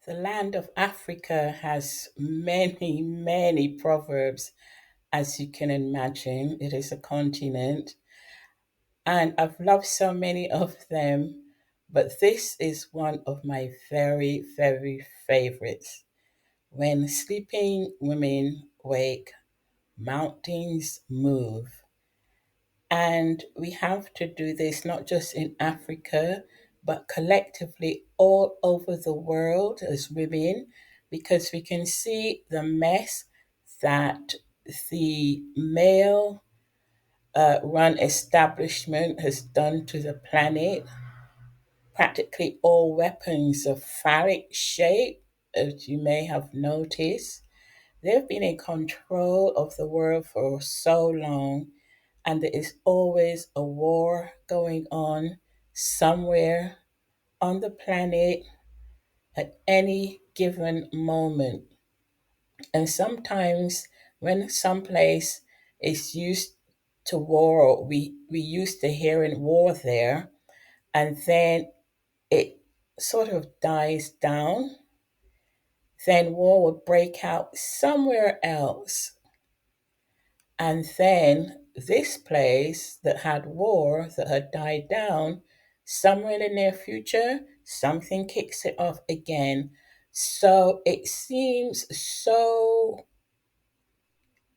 The land of Africa has many, many proverbs, as you can imagine. It is a continent, and I've loved so many of them, but this is one of my very, very favorites. When sleeping women wake, mountains move. And we have to do this not just in Africa, but collectively all over the world as women, because we can see the mess that the male run establishment has done to the planet. Practically all weapons of phallic shape, as you may have noticed, they've been in control of the world for so long, and there is always a war going on somewhere on the planet at any given moment. And sometimes when some place is used to war, or we used to hearing war there, and then it sort of dies down, then war would break out somewhere else. And then this place that had war, that had died down, somewhere in the near future, something kicks it off again. So it seems so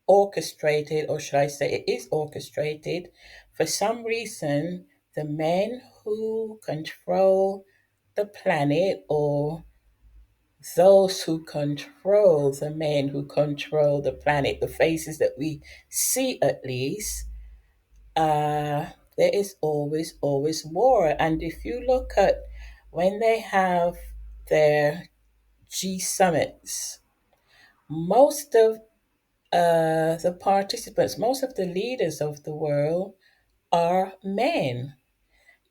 orchestrated, or should I say, it is orchestrated. For some reason, the men who control the planet, or those who control the men who control the planet, the faces that we see at least, there is always, always war. And if you look at when they have their G summits, most of the participants, most of the leaders of the world are men.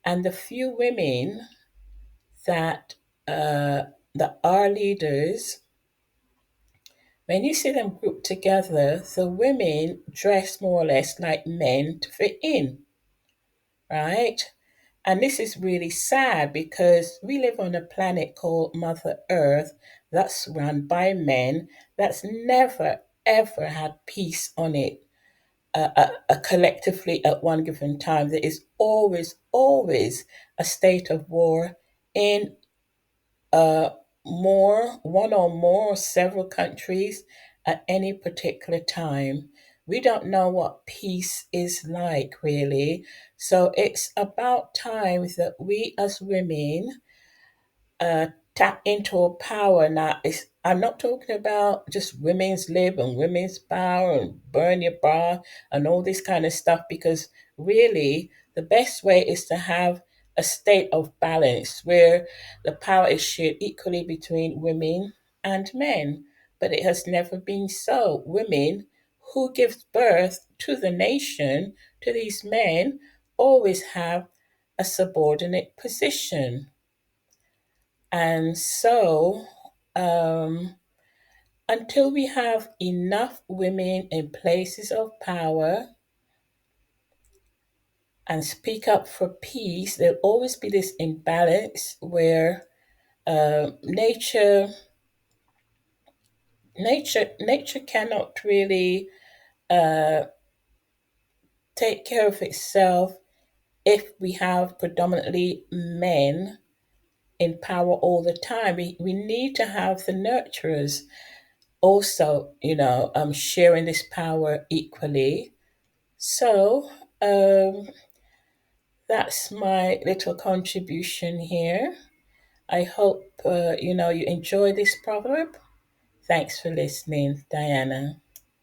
And the few women that that are leaders, when you see them grouped together, the women dress more or less like men to fit in, right? And this is really sad because we live on a planet called Mother Earth that's run by men that's never, ever had peace on it collectively at one given time. There is always, always a state of war in uh, one or more, several countries at any particular time. We don't know what peace is like, really. So it's about time that we as women tap into a power. Now, I'm not talking about just women's lib and women's power and burn your bra and all this kind of stuff, because really the best way is to have a state of balance where the power is shared equally between women and men. But it has never been so. Women who gives birth to the nation, to these men, always have a subordinate position. And so, um, until we have enough women in places of power and speak up for peace, there'll always be this imbalance where nature cannot really take care of itself if we have predominantly men in power all the time. We need to have the nurturers also, sharing this power equally. So that's my little contribution here. I hope you enjoy this proverb. Thanks for listening, Diana.